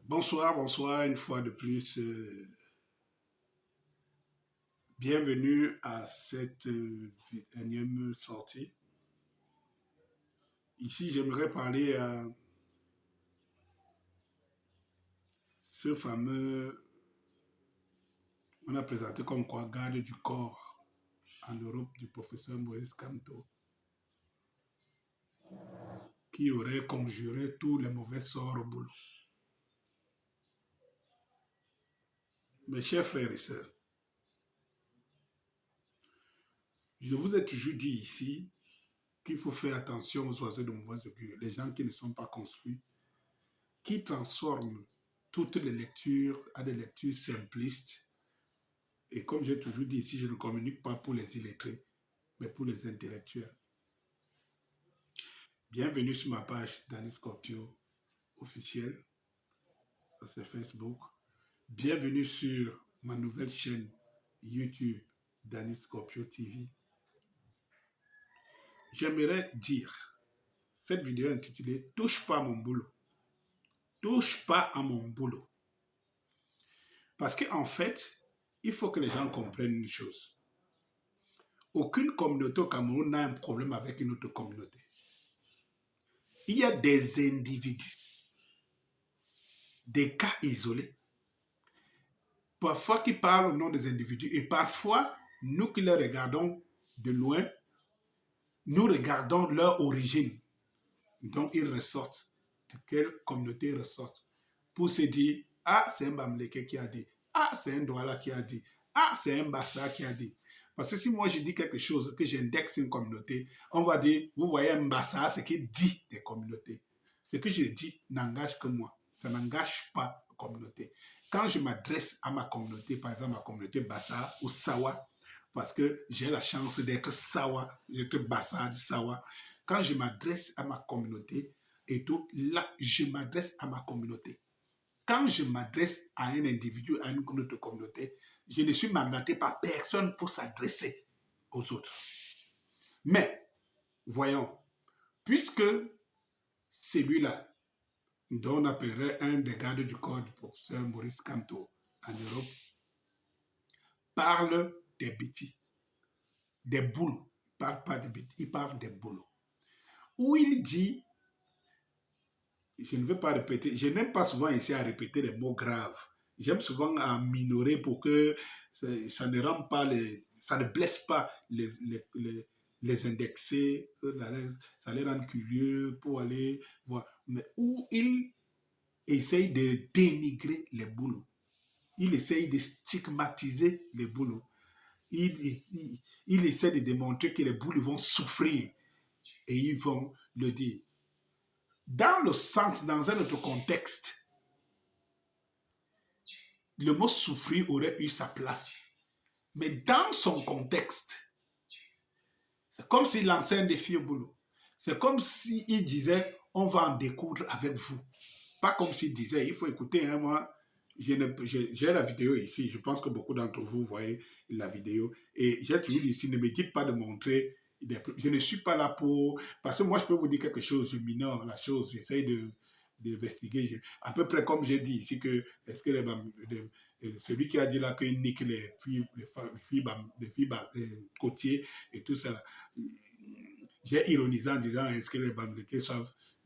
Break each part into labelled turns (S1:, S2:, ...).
S1: Bonsoir, bonsoir, une fois de plus. Bienvenue à cette énième sortie. Ici, j'aimerais parler à ce fameux, on a présenté comme quoi, garde du corps en Europe du professeur Moïse Kamto, qui aurait conjuré tous les mauvais sorts au boulot. Mes chers frères et sœurs, je vous ai toujours dit ici qu'il faut faire attention aux oiseaux de mauvais augure, les gens qui ne sont pas construits, qui transforment toutes les lectures à des lectures simplistes. Et comme j'ai toujours dit ici, je ne communique pas pour les illettrés, mais pour les intellectuels. Bienvenue sur ma page Danny Scorpio officielle, ça c'est Facebook. Bienvenue sur ma nouvelle chaîne YouTube Danny Scorpio TV. J'aimerais dire, cette vidéo intitulée « Touche pas à mon boulot ». Touche pas à mon boulot. Parce qu'en fait, il faut que les gens comprennent une chose. Aucune communauté au Cameroun n'a un problème avec une autre communauté. Il y a des individus, des cas isolés, parfois qui parlent au nom des individus et parfois, nous qui les regardons de loin, nous regardons leur origine. Donc, ils ressortent. De quelle communauté ils ressortent? Pour se dire, ah, c'est un Bamleke qui a dit, ah, c'est un Douala qui a dit, ah, c'est un Bassa qui a dit. Parce que si moi je dis quelque chose, que j'indexe une communauté, on va dire, vous voyez un Bassa, ce qu'il dit des communautés. Ce que je dis n'engage que moi. Ça n'engage pas la communauté. Quand je m'adresse à ma communauté, par exemple ma communauté Bassa ou Sawa, parce que j'ai la chance d'être Sawa, d'être Bassa, de Sawa, quand je m'adresse à ma communauté et tout, là, je m'adresse à ma communauté. Quand je m'adresse à un individu, à une autre communauté, je ne suis mandaté par personne pour s'adresser aux autres. Mais, voyons, puisque celui-là, dont on appellerait un des gardes du corps du professeur Maurice Kamto en Europe, parle des bêtis, des boulots. Il ne parle pas des bêtis, il parle des boulots. Où il dit, je ne vais pas répéter, je n'aime pas souvent ici à répéter les mots graves. J'aime souvent à minorer pour que ça ne rend pas ça ne blesse pas les indexés, ça les rend curieux pour aller voir. Mais où il essaye de dénigrer les boulots. Il essaye de stigmatiser les boulots. Il essaie de démontrer que les boulots vont souffrir et ils vont le dire. Dans le sens, dans un autre contexte, le mot souffrir aurait eu sa place. Mais dans son contexte, c'est comme s'il lançait un défi au boulot. C'est comme s'il disait, on va en découdre avec vous. Pas comme s'il disait, il faut écouter, hein, moi, j'ai la vidéo ici, je pense que beaucoup d'entre vous voyez la vidéo, et j'ai toujours dit ici, ne me dites pas de montrer, je ne suis pas là pour, parce que moi je peux vous dire quelque chose, je minore la chose, j'essaye d'investiguer, à peu près comme j'ai dit ici que, est-ce que celui qui a dit là qu'il nique les filles côtiers et tout ça là, j'ai ironisé en disant, est-ce que les Bamileke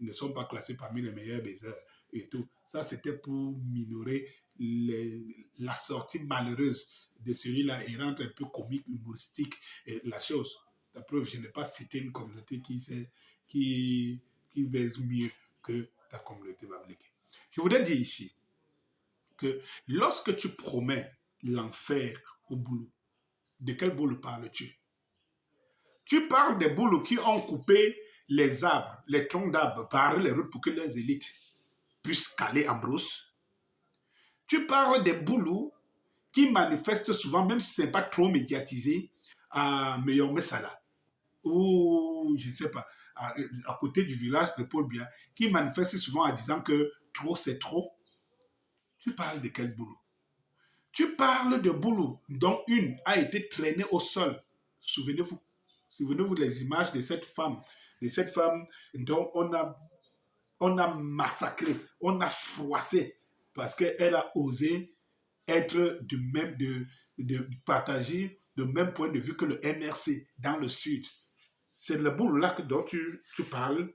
S1: ne sont pas classés parmi les meilleurs baiseurs et tout. Ça, c'était pour minorer la sortie malheureuse de celui-là et rendre un peu comique, humoristique la chose. La preuve, je n'ai pas cité une communauté qui baise mieux que la communauté Bamileke. Je voudrais dire ici que lorsque tu promets l'enfer au boulot, de quel boulot parles-tu? Tu parles des boulots qui ont coupé les arbres, les troncs d'arbres, barré les routes pour que leurs élites puissent caler en brousse. Tu parles des boulots qui manifestent souvent, même si ce n'est pas trop médiatisé, à Meyombe Sala, ou je ne sais pas, à côté du village de Paul Biya, qui manifestent souvent en disant que trop c'est trop. Tu parles de quel boulot? Tu parles de boulot dont une a été traînée au sol. Souvenez-vous. Souvenez-vous des images de cette femme dont on a massacré, on a froissé parce qu'elle a osé être de partager le même point de vue que le MRC dans le Sud. C'est le boulot là dont tu parles.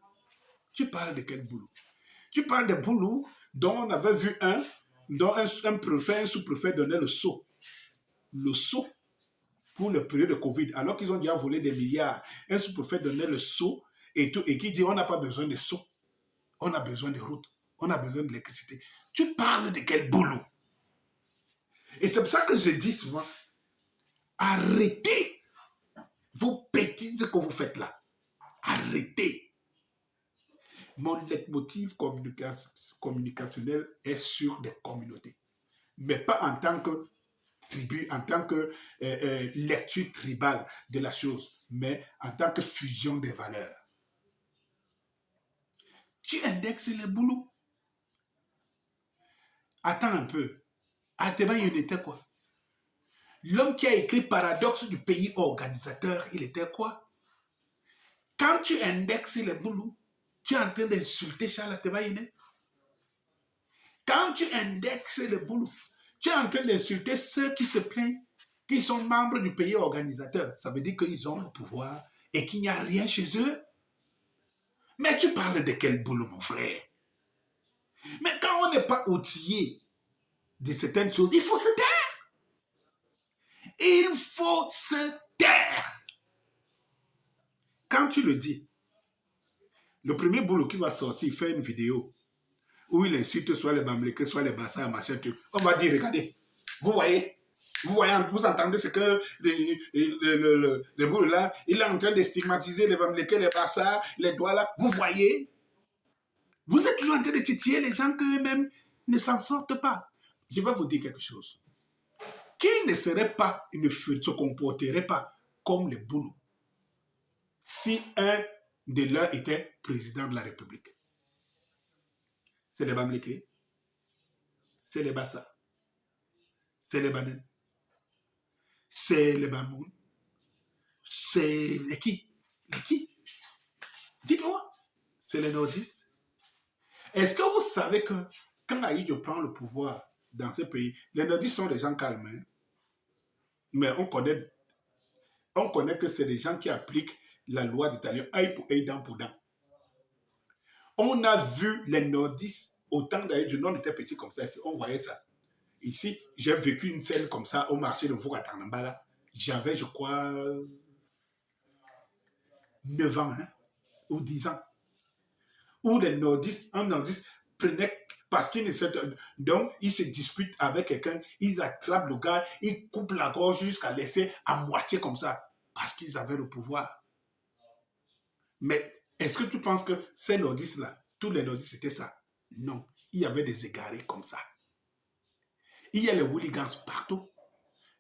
S1: Tu parles de quel boulot? Tu parles des boulots dont on avait vu dont un préfet, un sous-préfet donnait le sceau. Le sceau pour le période de Covid, alors qu'ils ont déjà volé des milliards. Un sous-préfet donnait le sceau et qui dit on n'a pas besoin de sceau. On a besoin de routes. On a besoin d'électricité. Tu parles de quel boulot? Et c'est pour ça que je dis souvent, arrêtez vos bêtises que vous faites là. Arrêtez. Mon leitmotiv communicationnel est sur des communautés. Mais pas en tant que tribu, en tant que lecture tribale de la chose, mais en tant que fusion des valeurs. Tu indexes les boulots. Attends un peu. Ateba, il était quoi? L'homme qui a écrit Paradoxe du pays organisateur, il était quoi? Quand tu indexes les boulots, tu es en train d'insulter Charles Ateba Yene. Quand tu indexes les boulots, tu es en train d'insulter ceux qui se plaignent, qui sont membres du pays organisateur. Ça veut dire qu'ils ont le pouvoir et qu'il n'y a rien chez eux. Mais tu parles de quel boulot, mon frère? Mais quand on n'est pas outillé de certaines choses, il faut se taire. Il faut se taire. Quand tu le dis, le premier boulot qui va sortir, il fait une vidéo où il insulte soit les Bamileke, soit les Bassa, machin truc. On va dire, regardez, vous voyez, vous entendez ce que le boulot là, il est en train de stigmatiser les Bamileke, les Bassa, les Douala. Vous voyez, vous êtes toujours en train de titiller les gens qu'eux-mêmes ne s'en sortent pas. Je vais vous dire quelque chose. Qui ne serait pas, ne se comporterait pas comme les boulots si un de leurs était président de la République? C'est les Bamileke, c'est les Bassa, c'est les Banen, c'est les Bamoun, c'est les qui? Les qui? Dites-moi, c'est les nordistes. Est-ce que vous savez que quand Aïdjo prend le pouvoir dans ce pays, les nordistes sont des gens calmes, hein? Mais on connaît que c'est des gens qui appliquent la loi de Talion, œil pour œil, dent pour dent. On a vu les nordistes, autant d'ailleurs, je n'en étais petit comme ça, on voyait ça. Ici, j'ai vécu une scène comme ça au marché de Foucatanambala. J'avais, je crois, 9 ans, hein, ou 10 ans. Où les nordistes, un nordiste prenait, parce qu'il ne se... Donc, ils se disputent avec quelqu'un, ils attrapent le gars, ils coupent la gorge jusqu'à laisser à moitié comme ça, parce qu'ils avaient le pouvoir. Mais est-ce que tu penses que ces nordistes-là, tous les nordistes, c'était ça? Non. Il y avait des égarés comme ça. Il y a les hooligans partout.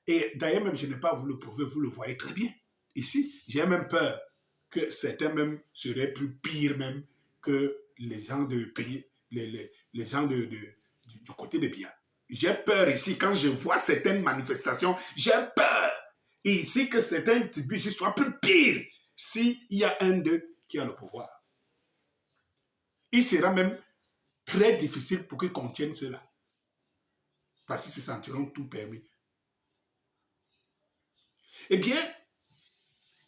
S1: Et d'ailleurs, même, je n'ai pas voulu le prouver, vous le voyez très bien. Ici, j'ai même peur que certains même seraient plus pires même que les gens de pays, les gens du côté de Bia. J'ai peur ici, quand je vois certaines manifestations, j'ai peur ici que certains tribus soient plus pires s'il y a un d'eux qui a le pouvoir. Il sera même très difficile pour qu'ils contiennent cela. Parce qu'ils se sentiront tout permis. Eh bien,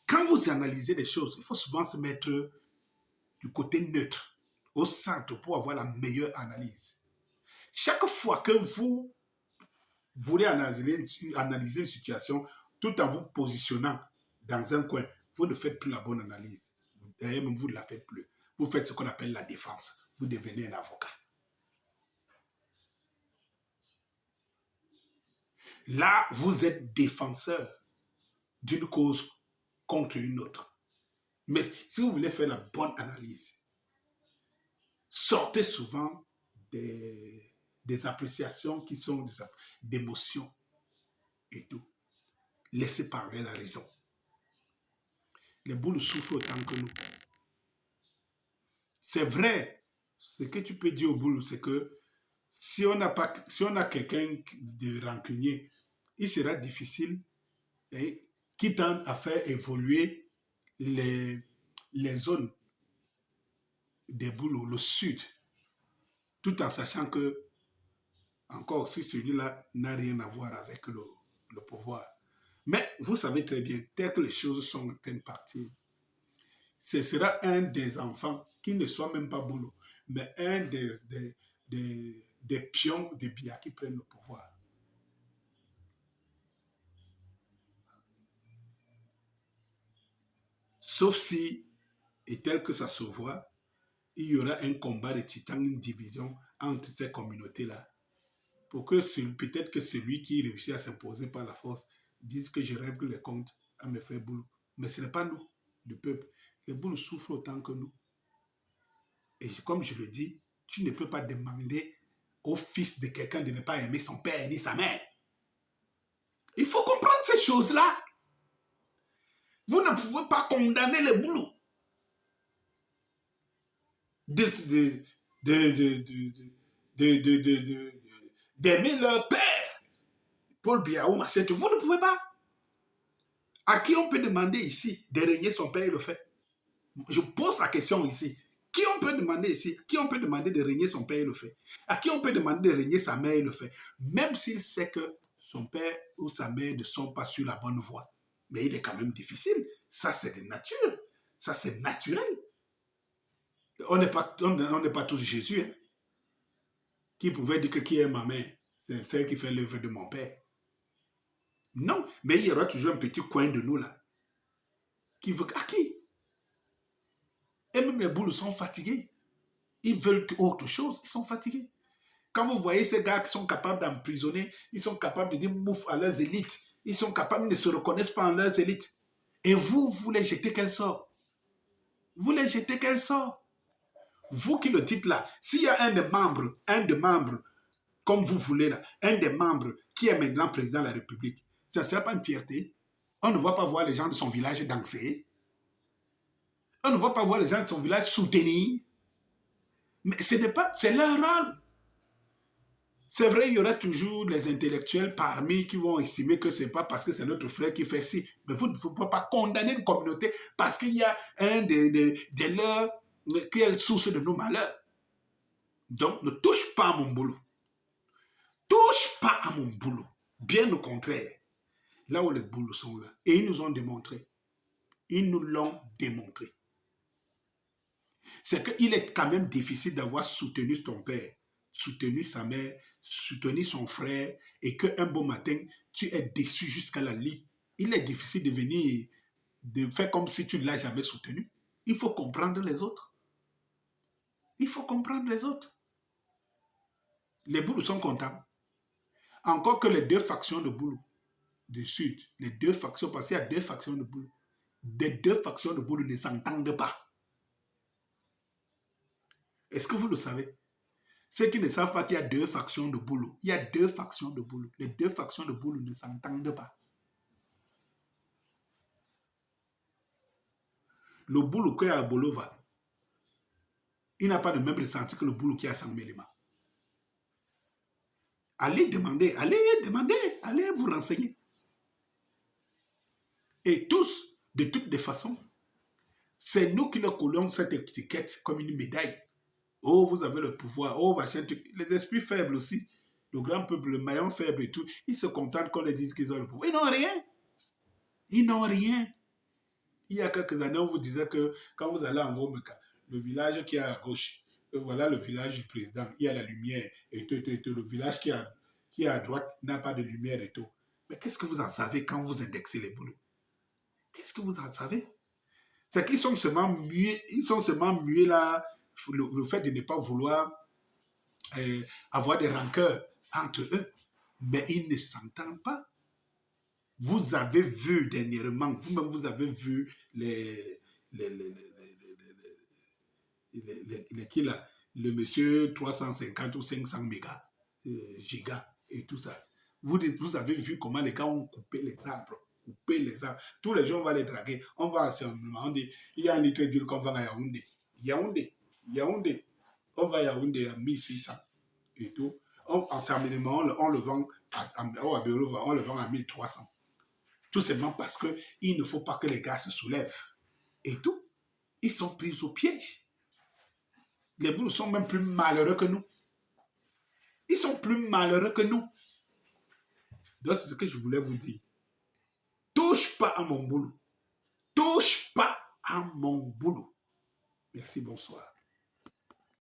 S1: quand vous analysez les choses, il faut souvent se mettre du côté neutre, au centre, pour avoir la meilleure analyse. Chaque fois que vous voulez analyser une situation tout en vous positionnant dans un coin, vous ne faites plus la bonne analyse. D'ailleurs, même vous ne la faites plus. Vous faites ce qu'on appelle la défense. Vous devenez un avocat. Là, vous êtes défenseur d'une cause contre une autre. Mais si vous voulez faire la bonne analyse, sortez souvent des appréciations qui sont d'émotions et tout. Laissez parler la raison. Les boules souffrent autant que nous. C'est vrai, ce que tu peux dire aux boules, c'est que si on a quelqu'un de rancunier, il sera difficile qui tente à faire évoluer les zones des boules, le sud, tout en sachant que Encore si celui-là n'a rien à voir avec le pouvoir. Mais vous savez très bien, tel que les choses sont en train de partir, ce sera un des enfants qui ne soit même pas boulot, mais un des pions de Biya qui prennent le pouvoir. Sauf si, et tel que ça se voit, il y aura un combat de titans, une division entre ces communautés-là. Pour que peut-être que celui qui réussit à s'imposer par la force dise que je règle les comptes à mes frères Boulou. Mais ce n'est pas nous, le peuple. Les Boulous souffrent autant que nous. Et comme je le dis, tu ne peux pas demander au fils de quelqu'un de ne pas aimer son père ni sa mère. Il faut comprendre ces choses-là. Vous ne pouvez pas condamner les Boulous d'aimer leur père. Paul Biya ou Machete, vous ne pouvez pas. À qui on peut demander ici de régner son père, il le fait. Je pose la question ici. Qui on peut demander ici? Qui on peut demander de régner son père, il le fait. À qui on peut demander de régner sa mère, il le fait. Même s'il sait que son père ou sa mère ne sont pas sur la bonne voie. Mais il est quand même difficile. Ça, c'est de nature. Ça, c'est naturel. On n'est pas tous Jésus, hein, qui pouvait dire que qui est ma mère? C'est celle qui fait l'œuvre de mon père. Non, mais il y aura toujours un petit coin de nous là. Qui veut... À qui? Et même les Boulous sont fatigués. Ils veulent autre chose, ils sont fatigués. Quand vous voyez ces gars qui sont capables d'emprisonner, ils sont capables de dire mouf à leurs élites. Ils sont capables, ils ne se reconnaissent pas en leurs élites. Et vous les jetez quel sort? Vous les jetez quel sort? Vous qui le dites là, s'il y a un des membres, comme vous voulez là, un des membres qui est maintenant président de la République, ça ne sera pas une fierté? On ne va pas voir les gens de son village danser. On ne va pas voir les gens de son village soutenir. Mais ce n'est pas, c'est leur rôle. C'est vrai, il y aura toujours les intellectuels parmi qui vont estimer que ce n'est pas parce que c'est notre frère qui fait ci. Mais vous ne pouvez pas condamner une communauté parce qu'il y a un de leurs qui est source de nos malheurs. Donc, ne touche pas à mon boulot. Touche pas à mon boulot. Bien au contraire. Là où les boulots sont là. Et ils nous ont démontré. Ils nous l'ont démontré. C'est qu'il est quand même difficile d'avoir soutenu ton père, soutenu sa mère, soutenu son frère, et qu'un beau matin, tu es déçu jusqu'à la lie. Il est difficile de venir, de faire comme si tu ne l'as jamais soutenu. Il faut comprendre les autres. Il faut comprendre les autres. Les Boulous sont contents. Encore que les deux factions de Boulou, du Sud, les deux factions, parce qu'il y a deux factions de Boulou, les deux factions de Boulou ne s'entendent pas. Est-ce que vous le savez? Ceux qui ne savent pas qu'il y a deux factions de Boulou, il y a deux factions de Boulou. Les deux factions de Boulou ne s'entendent pas. Le Boulou qui est à Bolova, il n'a pas le même ressenti que le Boulou qui est à Sangmelima. Allez demander, allez vous renseigner. Et tous, de toutes les façons, c'est nous qui leur collons cette étiquette comme une médaille. Oh, vous avez le pouvoir. Oh, machin. Les esprits faibles aussi. Le grand peuple, le maillon faible et tout. Ils se contentent qu'on leur dise qu'ils ont le pouvoir. Ils n'ont rien. Ils n'ont rien. Il y a quelques années, on vous disait que quand vous allez en Vomeka, le village qui est à gauche, voilà le village du président. Il y a la lumière et tout. Le village qui est à droite n'a pas de lumière et tout. Mais qu'est-ce que vous en savez quand vous indexez les boulots? Qu'est-ce que vous en savez? C'est qu'ils sont seulement muets. Ils sont seulement muets là. Le fait de ne pas vouloir avoir des rancœurs entre eux, mais ils ne s'entendent pas. Vous avez vu dernièrement, vous-même vous avez vu les qui là, le monsieur 350 ou 500 mégas, gigas et tout ça. Vous avez vu comment les gars ont coupé les arbres. Couper les arbres. Tous les jours, on va les draguer. On va ensemble. On dit, il y a un litre d'huile qu'on va à Yaoundé. Yaoundé. On va à Yaoundé à 1600 et tout. Ensemble, on le vend on le vend à 1300. Tout simplement parce qu'il ne faut pas que les gars se soulèvent. Et tout. Ils sont pris au piège. Les Boulous sont même plus malheureux que nous. Ils sont plus malheureux que nous. Donc, c'est ce que je voulais vous dire. Touche pas à mon boulot. Touche pas à mon boulot. Merci, bonsoir.